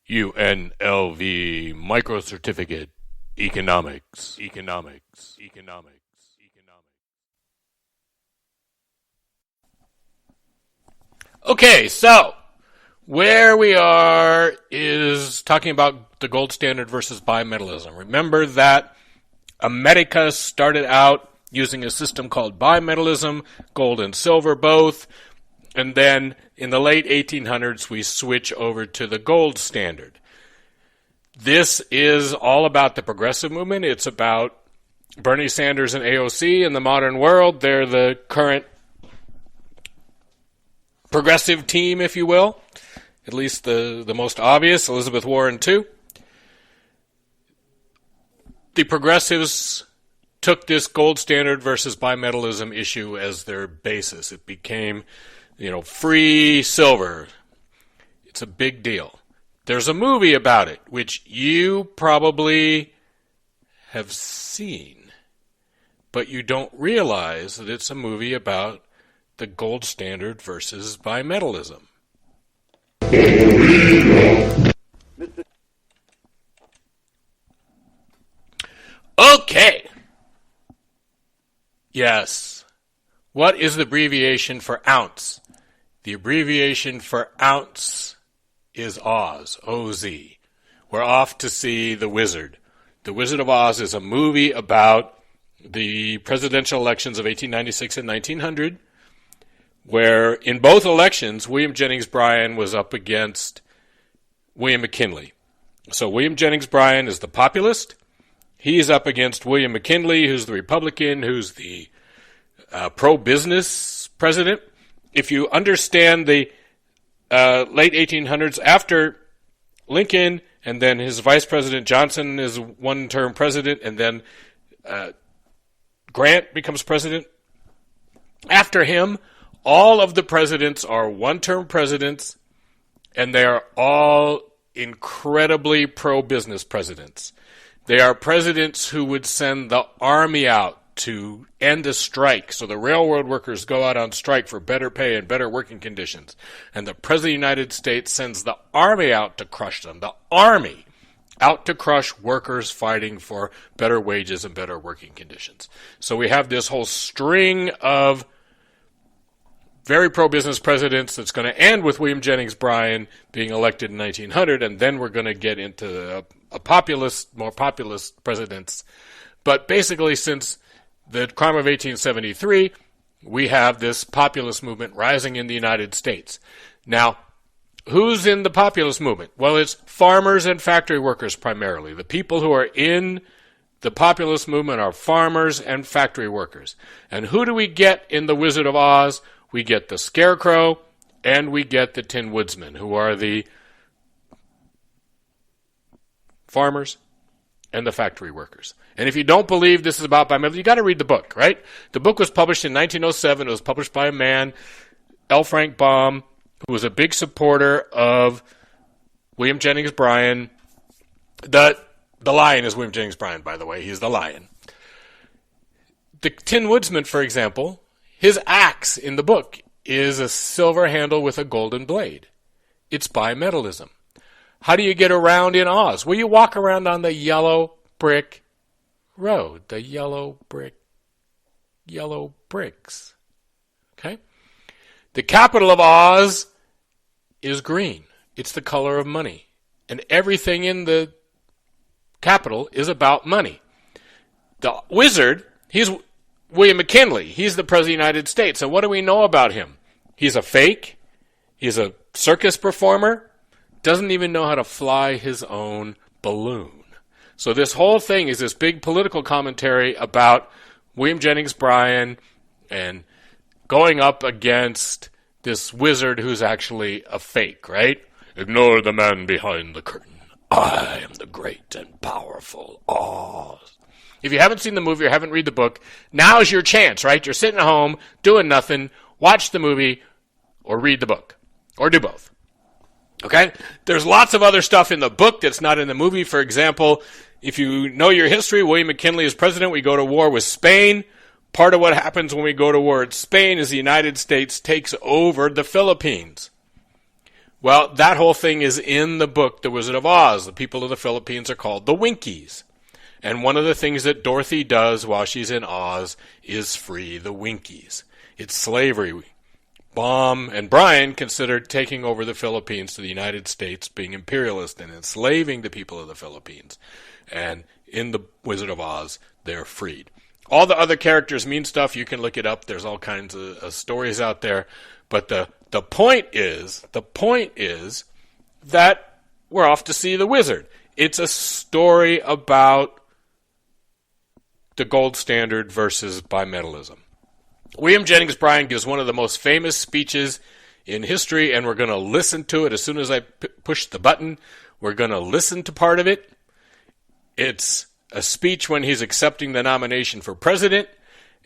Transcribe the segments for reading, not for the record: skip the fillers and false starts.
UNLV Microcertificate Economics. Okay, so where we are is talking about the gold standard versus bimetallism. Remember that America started out using a system called bimetallism, gold and silver both, and then in the late 1800s we switch over to the gold standard. This is all about the progressive movement. It's about Bernie Sanders and AOC in the modern world. They're the current progressive team, if you will, at least the most obvious, Elizabeth Warren too. The progressives took this gold standard versus bimetallism issue as their basis. It became, free silver. It's a big deal. There's a movie about it, which you probably have seen, but you don't realize that it's a movie about the gold standard versus bimetallism. Okay. Yes. What is the abbreviation for ounce? The abbreviation for ounce is Oz, O-Z. We're off to see The Wizard. The Wizard of Oz is a movie about the presidential elections of 1896 and 1900, where in both elections, William Jennings Bryan was up against William McKinley. So William Jennings Bryan is the populist. He's up against William McKinley, who's the Republican, who's the pro-business president. If you understand the late 1800s, after Lincoln, and then his vice president Johnson is one-term president, and then Grant becomes president. After him, all of the presidents are one-term presidents, and they are all incredibly pro-business presidents. They are presidents who would send the army out to end a strike, so the railroad workers go out on strike for better pay and better working conditions. And the President of the United States sends the army out to crush them. The army out to crush workers fighting for better wages and better working conditions. So we have this whole string of very pro-business presidents that's going to end with William Jennings Bryan being elected in 1900, and then we're going to get into more populist presidents. But basically, since the crime of 1873, we have this populist movement rising in the United States. Now, who's in the populist movement? Well, it's farmers and factory workers primarily. The people who are in the populist movement are farmers and factory workers. And who do we get in The Wizard of Oz? We get the Scarecrow and we get the Tin Woodsman, who are the farmers and the factory workers. And if you don't believe this is about bimetallism, you got to read the book, right? The book was published in 1907. It was published by a man, L. Frank Baum, who was a big supporter of William Jennings Bryan. The lion is William Jennings Bryan, by the way. He's the lion. The Tin Woodsman, for example, his axe in the book is a silver handle with a golden blade. It's bimetallism. How do you get around in Oz? Well, you walk around on the yellow brick road. The yellow bricks. Okay? The capital of Oz is green. It's the color of money. And everything in the capital is about money. The wizard, he's William McKinley. He's the President of the United States. And what do we know about him? He's a fake. He's a circus performer. Doesn't even know how to fly his own balloon. So this whole thing is this big political commentary about William Jennings Bryan and going up against this wizard who's actually a fake, right? Ignore the man behind the curtain. I am the great and powerful Oz. If you haven't seen the movie or haven't read the book, now's your chance, right? You're sitting at home, doing nothing, watch the movie, or read the book. Or do both. Okay? There's lots of other stuff in the book that's not in the movie. For example, if you know your history, William McKinley is president. We go to war with Spain. Part of what happens when we go to war with Spain is the United States takes over the Philippines. Well, that whole thing is in the book, The Wizard of Oz. The people of the Philippines are called the Winkies. And one of the things that Dorothy does while she's in Oz is free the Winkies. It's slavery. Baum and Bryan considered taking over the Philippines to the United States, being imperialist and enslaving the people of the Philippines. And in The Wizard of Oz, they're freed. All the other characters mean stuff. You can look it up. There's all kinds of stories out there. But the point is that we're off to see the wizard. It's a story about the gold standard versus bimetallism. William Jennings Bryan gives one of the most famous speeches in history, and we're going to listen to it as soon as I push the button. We're going to listen to part of it. It's a speech when he's accepting the nomination for president,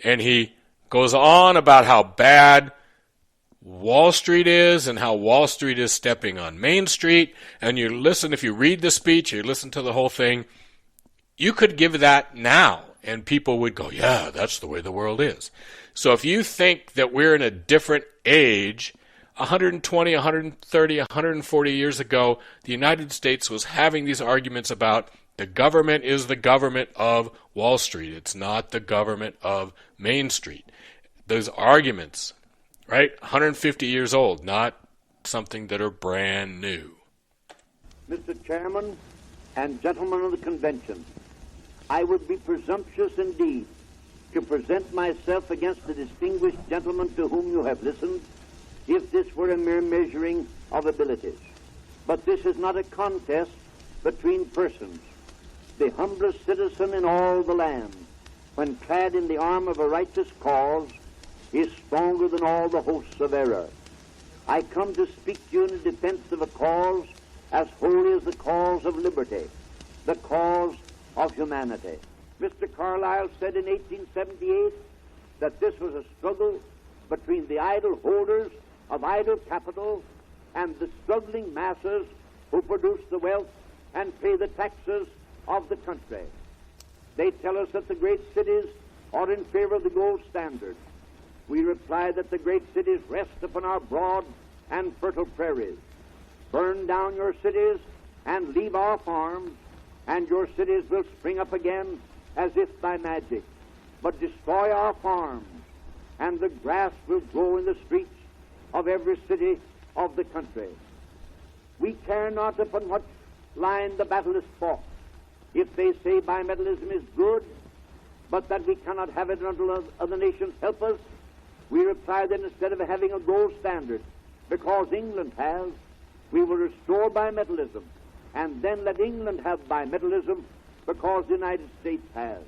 and he goes on about how bad Wall Street is and how Wall Street is stepping on Main Street. And you listen, if you read the speech, you listen to the whole thing, you could give that now, and people would go, yeah, that's the way the world is. So if you think that we're in a different age, 120, 130, 140 years ago, the United States was having these arguments about the government is the government of Wall Street. It's not the government of Main Street. Those arguments, right, 150 years old, not something that are brand new. Mr. Chairman and gentlemen of the convention, I would be presumptuous indeed to present myself against the distinguished gentleman to whom you have listened if this were a mere measuring of abilities. But this is not a contest between persons. The humblest citizen in all the land, when clad in the arm of a righteous cause, is stronger than all the hosts of error. I come to speak to you in defense of a cause as holy as the cause of liberty, the cause of humanity. Mr. Carlyle said in 1878 that this was a struggle between the idle holders of idle capital and the struggling masses who produce the wealth and pay the taxes of the country. They tell us that the great cities are in favor of the gold standard. We reply that the great cities rest upon our broad and fertile prairies. Burn down your cities and leave our farms, and your cities will spring up again as if by magic. But destroy our farms, and the grass will grow in the streets of every city of the country. We care not upon what line the battle is fought. If they say bimetallism is good, but that we cannot have it until other nations help us, we reply that instead of having a gold standard, because England has, we will restore bimetallism, and then let England have bimetallism because the United States has.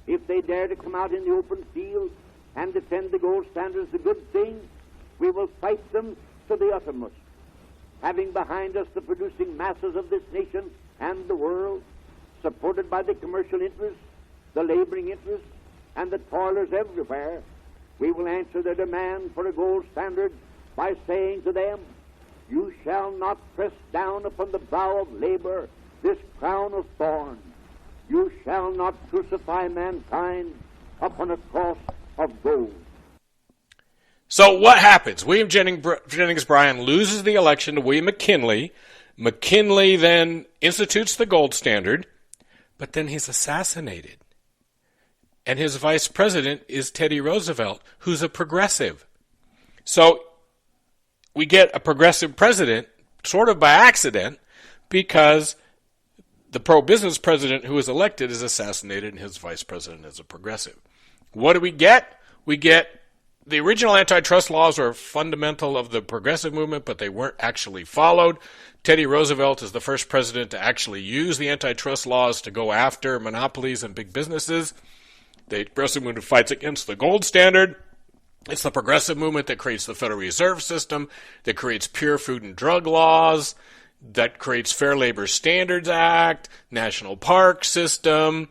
If they dare to come out in the open field and defend the gold standard as a good thing, we will fight them to the uttermost. Having behind us the producing masses of this nation and the world, supported by the commercial interests, the laboring interests, and the toilers everywhere, we will answer their demand for a gold standard by saying to them, you shall not press down upon the brow of labor this crown of thorns. You shall not crucify mankind upon a cross of gold. So what happens? William Jennings Bryan loses the election to William McKinley. McKinley then institutes the gold standard, but then he's assassinated. And his vice president is Teddy Roosevelt, who's a progressive. So we get a progressive president sort of by accident because the pro-business president who is elected is assassinated and his vice president is a progressive. What do we get? We get the original antitrust laws were fundamental of the progressive movement, but they weren't actually followed. Teddy Roosevelt is the first president to actually use the antitrust laws to go after monopolies and big businesses. The progressive movement fights against the gold standard. It's the progressive movement that creates the Federal Reserve System, that creates pure food and drug laws, that creates Fair Labor Standards Act, National Park System.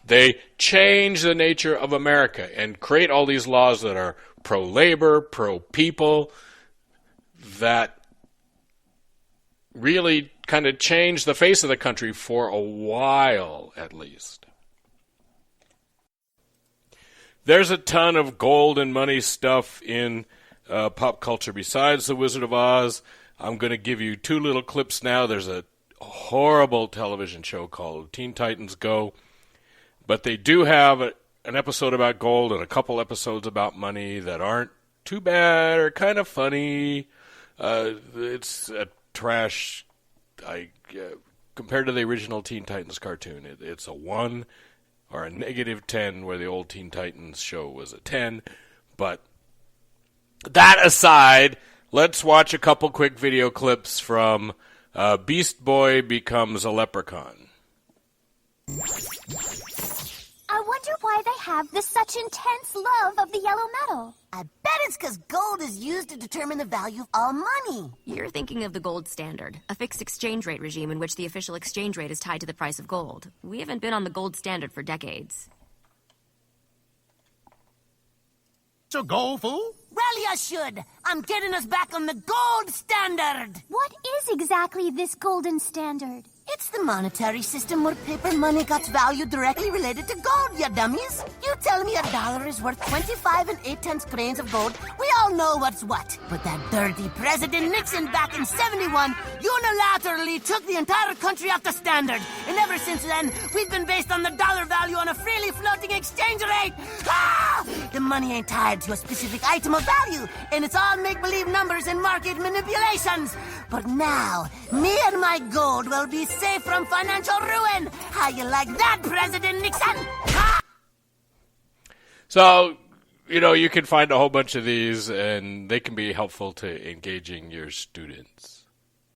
They change the nature of America and create all these laws that are pro-labor, pro-people, that really kind of change the face of the country for a while, at least. There's a ton of gold and money stuff in pop culture besides The Wizard of Oz. I'm going to give you two little clips now. There's a horrible television show called Teen Titans Go, but they do have an episode about gold and a couple episodes about money that aren't too bad or kind of funny. It's a trash. Compared to the original Teen Titans cartoon, it's a 1 or a -10, where the old Teen Titans show was a 10. But that aside, let's watch a couple quick video clips from Beast Boy Becomes a Leprechaun. I wonder why they have this such intense love of the yellow metal. I bet it's because gold is used to determine the value of all money. You're thinking of the gold standard, a fixed exchange rate regime in which the official exchange rate is tied to the price of gold. We haven't been on the gold standard for decades. So go, fool? Well, you should. I'm getting us back on the gold standard. What is exactly this golden standard? It's the monetary system where paper money gets value directly related to gold, you dummies. You tell me $1 is worth 25 8/10 grains of gold. We all know what's what. But that dirty President Nixon back in 71 unilaterally took the entire country off the standard. And ever since then, we've been based on the dollar value on a freely floating exchange rate. Ah! The money ain't tied to a specific item of value, and it's all make-believe numbers and market manipulations. But now, me and my gold will be safe from financial ruin. How you like that, President Nixon? Ah! So, you can find a whole bunch of these, and they can be helpful to engaging your students.